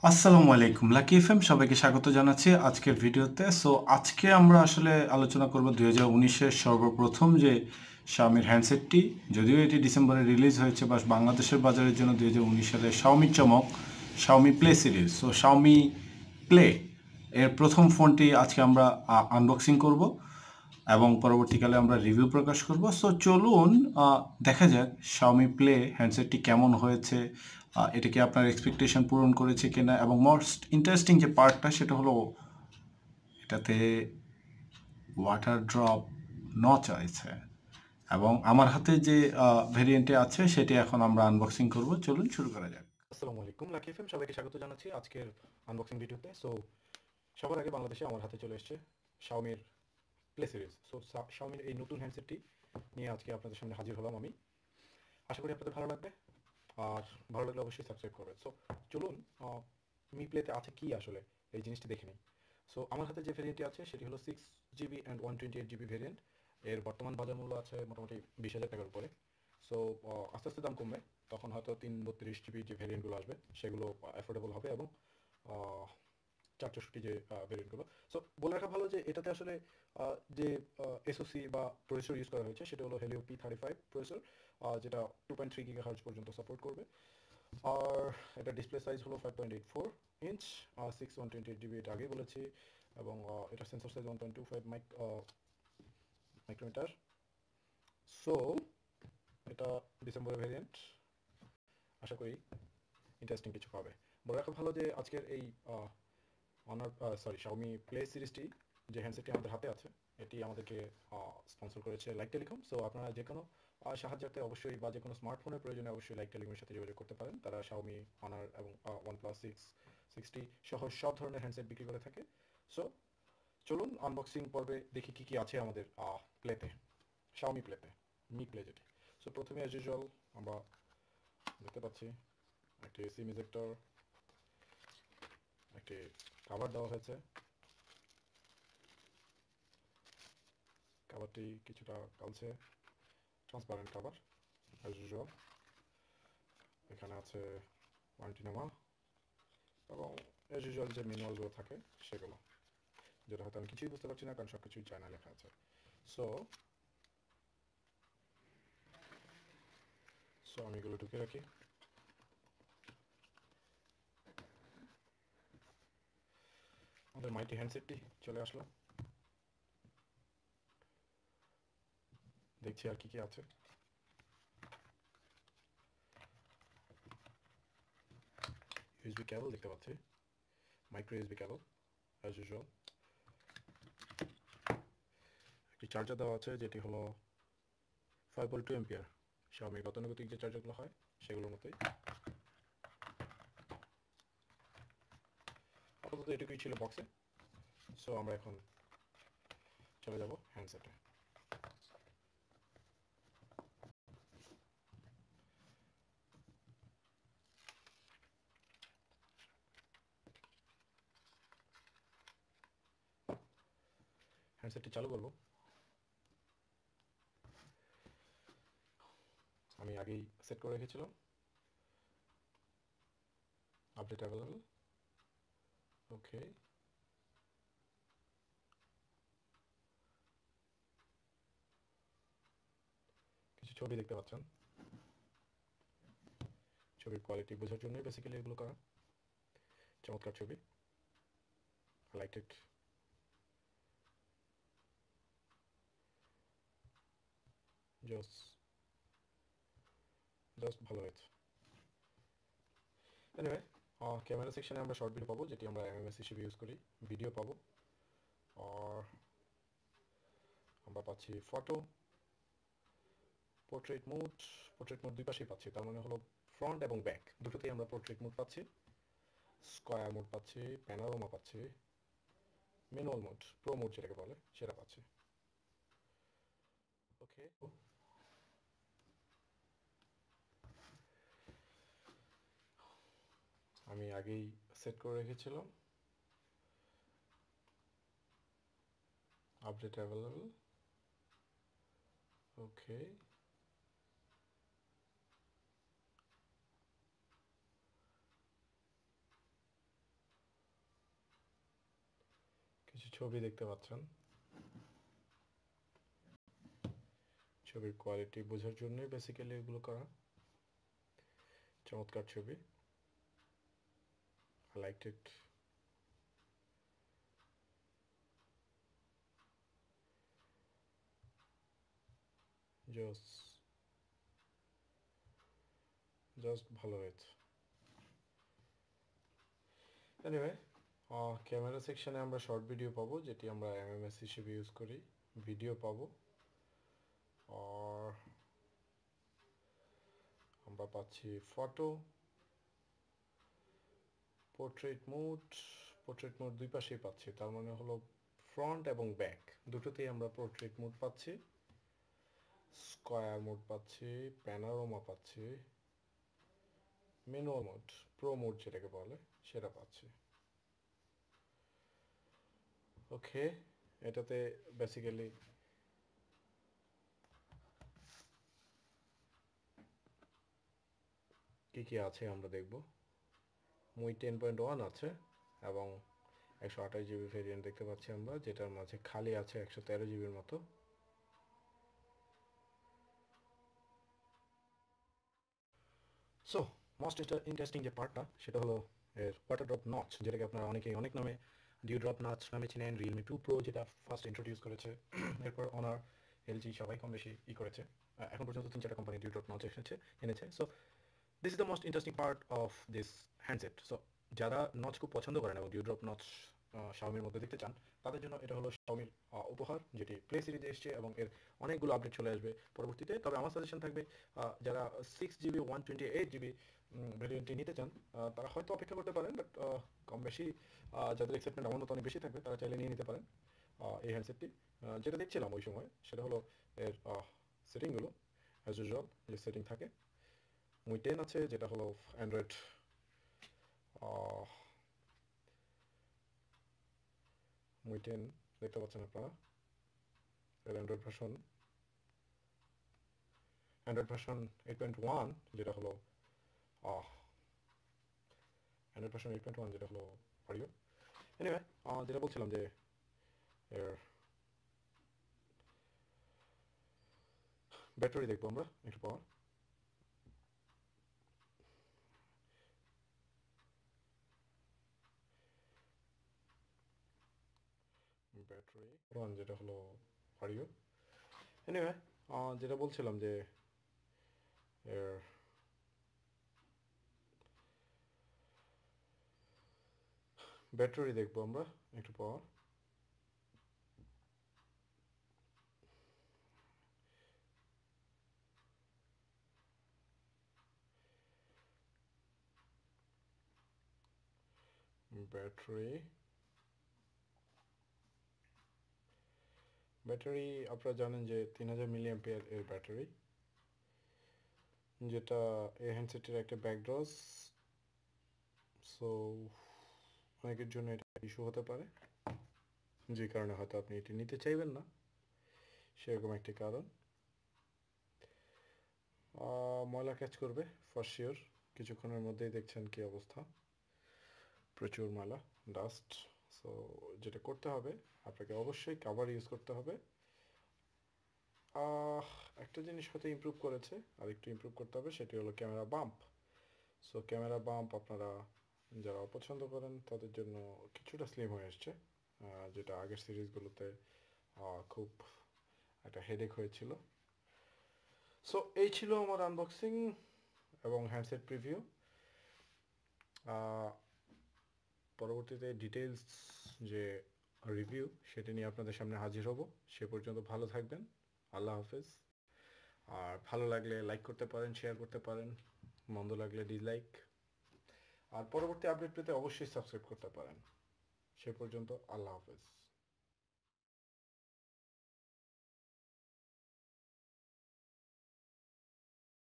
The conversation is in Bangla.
আসসালামু আলাইকুম লাকি এফএম সবাইকে স্বাগত জানাচ্ছি আজকের ভিডিওতে। আজকে আমরা আসলে আলোচনা করব 2019-এর সর্বপ্রথম যে শাওমির হ্যান্ডসেটটি, যদিও এটি ডিসেম্বরে রিলিজ হয়েছে, বা বাংলাদেশের বাজারের জন্য 2019 সালে শাওমি চমক, Xiaomi play series. Xiaomi play এর প্রথম ফোনটি আজকে আমরা আনবক্সিং করব এবং পরবর্তীকালে আমরা রিভিউ প্রকাশ করব। চলুন দেখা যাক শাওমি প্লে হ্যান্ডসেটটি কেমন হয়েছে, এটা কি আপনার এক্সপেকটেশন পূরণ করেছে কিনা, এবং মোস্ট ইন্টারেস্টিং যে পার্টটা সেটা হলো এটাতে ওয়াটার ড্রপ নচ আছে, এবং আমার হাতে যে ভেরিয়েন্টে আছে সেটি এখন আমরা আনবক্সিং করব। চলুন শুরু করা যাক। আসসালামু আলাইকুম লাকি এফএম সবাইকে স্বাগত জানাচ্ছি আজকের আনবক্সিং ভিডিওতে। সবার আগে বাংলাদেশে আমার হাতে চলে এসেছে শাওমির প্লে সিরিজ। শাওমির এই নতুন হ্যান্ডসেটটি নিয়ে আজকে আপনাদের সামনে হাজির হলাম আমি। আশা করি আপনাদের ভালো লাগবে, আর ভালো লাগলে অবশ্যই সাবস্ক্রাইব করবেন। চলুন মি প্লেতে আছে কি আসলে এই জিনিসটি দেখে নিই। আমার হাতে যে ভেরিয়েন্টটি আছে সেটি হলো 6GB অ্যান্ড 128GB ভেরিয়েন্ট। এর বর্তমান বাজার মূল্য আছে মোটামুটি 20,000 টাকার উপরে। আস্তে আস্তে দাম কমবে, তখন হয়তো 332GB যে ভেরিয়েন্টগুলো আসবে সেগুলো অ্যাফোর্ডেবল হবে, এবং 464 যে ভেরিয়েন্টগুলো। বলে রাখা ভালো যে এটাতে আসলে যে এসওসি বা প্রসেসর ইউজ করা হয়েছে সেটা হলো হেলিও P35 প্রসেসর, যেটা 2.3 GHz পর্যন্ত সাপোর্ট করবে। আর এটা ডিসপ্লে সাইজ হলো 5.84 ইঞ্চ, 128GB এটা আগেই বলেছি, এবং এটা সেন্সর সাইজ 1.25 মাইক্রোমিটার। এটা ডিসেম্বরের ভেরিয়েন্ট, আশা করি ইন্টারেস্টিং কিছু পাবে। বলে রাখা ভালো যে আজকের এই শাওমি প্লে সিরিজটি, যে হ্যান্ডসেটটি আমাদের হাতে আছে, এটি আমাদেরকে স্পন্সর করেছে লাইক টেলিকম। আপনারা যে কোনো সাহায্যার্থে অবশ্যই, বা যে কোনো স্মার্টফোনের প্রয়োজনে অবশ্যই লাইক টেলিকমের সাথে যোগাযোগ করতে পারেন। তারা শাওমি, অনার এবং OnePlus 660 সহ সব ধরনের হ্যান্ডসেট বিক্রি করে থাকে। চলুন আনবক্সিং পর্বে দেখি কি কি আছে আমাদের প্লেতে, শাওমি প্লেতে, মি প্লে যেটি। প্রথমে অ্যাজ ইউজুয়াল আমরা দেখতে পাচ্ছি একটি সিম ইজেক্টর, একটি কভার দেওয়া হয়েছে। কভারটি কিছুটা কালচে, ট্রান্সপারেন্ট কভার অ্যাজ ইউজুয়াল। এখানে আছে ওয়ারেন্টিনামা এবং অ্যাজ ইউজুয়াল যে ম্যানুয়ালগুলো থাকে সেগুলো, যেটা হয়তো আমি কিছুই বুঝতে পারছি না কারণ সব কিছুই চায়না লেখা আছে। আমি এগুলো ঢুকে রাখি। আমাদের মাইটি হ্যান্ডসেটটি চলে আসলো, দেখছি আর কি কি আছে। ইউএসবি কেবল দেখতে পাচ্ছি, মাইক্রো ইউএসবি কেবল অ্যাজ ইউজুয়াল। একটি চার্জার দেওয়া আছে যেটি হলো 5.2 অ্যাম্পিয়ার, শাওমির গতানুগতিক যে চার্জারগুলো হয় সেগুলোর মতোই। আপাতত এটুকুই ছিল বক্সে। আমরা এখন চলে যাব হ্যান্ডসেটে। হ্যান্ডসেটটি চালু করব। আমি আগেই সেট করে রেখেছিলাম আপডেট অ্যাভেলেবল। ওকে, কিছু ছবি দেখতে পাচ্ছেন, ছবির কোয়ালিটি বোঝার জন্য বেসিক্যালি এগুলো করা। চমৎকার ছবি, আই লাইক ইট। জাস্ট ভালো হয়েছে। এনিওয়ে, ক্যামেরা সেকশনে আমরা শর্ট ভিডিও পাবো, যেটি আমরা এমএমএস হিসেবে ইউজ করি। ভিডিও পাবো, আর আমরা পাচ্ছি ফটো, পোর্ট্রেট মোড দুই পাশেই পাচ্ছি। তার মানে হলো ফ্রন্ট এবং ব্যাক দুটোতেই আমরা পোর্ট্রেট মোড পাচ্ছি, স্কয়ার মোড পাচ্ছি, প্যানোরামা পাচ্ছি, ম্যানুয়াল মোড, প্রো মোড যেটাকে বলে সেটা পাচ্ছি। ওকে, আমি আগেই সেট করে রেখেছিলাম আপডেট অ্যাভেলেবল। ওকে, কিছু ছবি দেখতে পাচ্ছেন, ছবির কোয়ালিটি বোঝার জন্যই বেসিক্যালি এগুলো করা। চমৎকার ছবি, I liked it. জাস্ট ভালো হয়েছে। এনিওয়ে, ক্যামেরা সেকশনে আমরা শর্ট ভিডিও পাবো, যেটি আমরা এমএমএস হিসেবে ইউজ করি। ভিডিও পাবো, আর আমরা পাচ্ছি ফটো, পোর্ট্রেট মোড দুই পাশেই পাচ্ছি, তার মানে হলো ফ্রন্ট এবং ব্যাক দুটোতেই আমরা পোর্ট্রেট মোড পাচ্ছি, স্কয়ার মোড পাচ্ছি, প্যানোরামা পাচ্ছি, ম্যানুয়াল মোড, প্রো মোড যেটাকে বলে সেটা পাচ্ছি। ওকে, এটাতে বেসিক্যালি কি কি আছে আমরা দেখব। মুই 10.1 আছে এবং 128 জিবি ভেরিয়েন্ট দেখতে পাচ্ছি আমরা, যেটার মাঝে খালি আছে 113 জিবির মতো। সো মোস্ট ইন্টারেস্টিং যে পার্টটা সেটা হলো এর ওয়াটার ড্রপ নচ, যেটাকে আপনারা অনেকেই অনেক নামে ডিউ ড্রপ নচ নামে চিনেন। রিয়েলমি 2 প্রো যেটা ফার্স্ট ইন্ট্রোডিউস করেছে, এরপর অনার, এলজি সবাই কম বেশি করেছে। এখন পর্যন্ত 3-4টা কোম্পানি ডিউ ড্রপ নচ এনেছে। So this is the most interesting part of this handset. So যারা নচ খুব পছন্দ করেন এবং ডিউ ড্রপ নচ শাওমির মধ্যে দেখতে চান, তাদের জন্য এটা হলো শাওমির উপহার, যেটি প্লে সিরিজে এসছে এবং এর অনেকগুলো আপডেট চলে আসবে পরবর্তীতে। তবে আমার সাজেশন থাকবে, যারা 6GB 128GB ভেরিয়েন্টটি নিতে চান, তারা হয়তো অপেক্ষা করতে পারেন, বাট কম বেশি যাদের এক্সাইটমেন্ট আমার মতো অনেক বেশি থাকবে, তারা চাইলে নিয়ে নিতে পারেন এই হ্যান্ডসেটটি। যেটা দেখছিলাম ওই সময় সেটা হলো এর সেটিংগুলো, অ্যাজ ইউজুয়াল যে সেটিং থাকে। মুই 10 আছে, যেটা হলো অ্যান্ড্রয়েড মুই 10 দেখতে পাচ্ছেন আপনারা, এর অ্যান্ড্রয়েড ভার্সন 8.1, যেটা হলো অ্যান্ড্রয়েড ভার্সন 8.1, যেটা হলো অডিও। এনিওয়ে, যেটা বলছিলাম যে এর ব্যাটারি দেখবো আমরা একটু পর। ব্যাটারি যেটা হলো অডিও। এনিওয়ে, যেটা বলছিলাম যে এর ব্যাটারি দেখবো আমরা একটু পর। ব্যাটারি আপনারা জানেন যে 3000 মিলিঅ্যাম্পিয়ার এর ব্যাটারি, যেটা এই হ্যান্ডসেটের একটা ব্যাকড্রস। সো অনেকের জন্য এটা ইস্যু হতে পারে, যে কারণে হয়তো আপনি এটি নিতে চাইবেন না, সেরকম একটি কারণ। ময়লা ক্যাচ করবে ফর শিওর, কিছুক্ষণের মধ্যেই দেখছেন কি অবস্থা, প্রচুর ময়লা, ডাস্ট। সো যেটা করতে হবে, আপনাকে অবশ্যই কাভার ইউজ করতে হবে। একটা জিনিস হয়তো ইমপ্রুভ করেছে, আর একটু ইমপ্রুভ করতে হবে, সেটি হলো camera bump. So camera bump আপনারা যারা অপছন্দ করেন তাদের জন্য কিছুটা স্লিম হয়ে এসছে, যেটা আগের সিরিজগুলোতে খুব একটা হেডেক হয়েছিল। সো এই ছিল আমার আনবক্সিং এবং হ্যান্ডসেট প্রিভিউ। পরবর্তীতে ডিটেলস যে রিভিউ সেটা নিয়ে আপনাদের সামনে হাজির হব। সে পর্যন্ত ভালো থাকবেন, আল্লাহ হাফেজ। আর ভালো লাগলে লাইক করতে পারেন, শেয়ার করতে পারেন, মন্দ লাগলে ডিসলাইক। আর পরবর্তী আপডেট পেতে অবশ্যই সাবস্ক্রাইব করতে পারেন। সে পর্যন্ত আল্লাহ হাফেজ।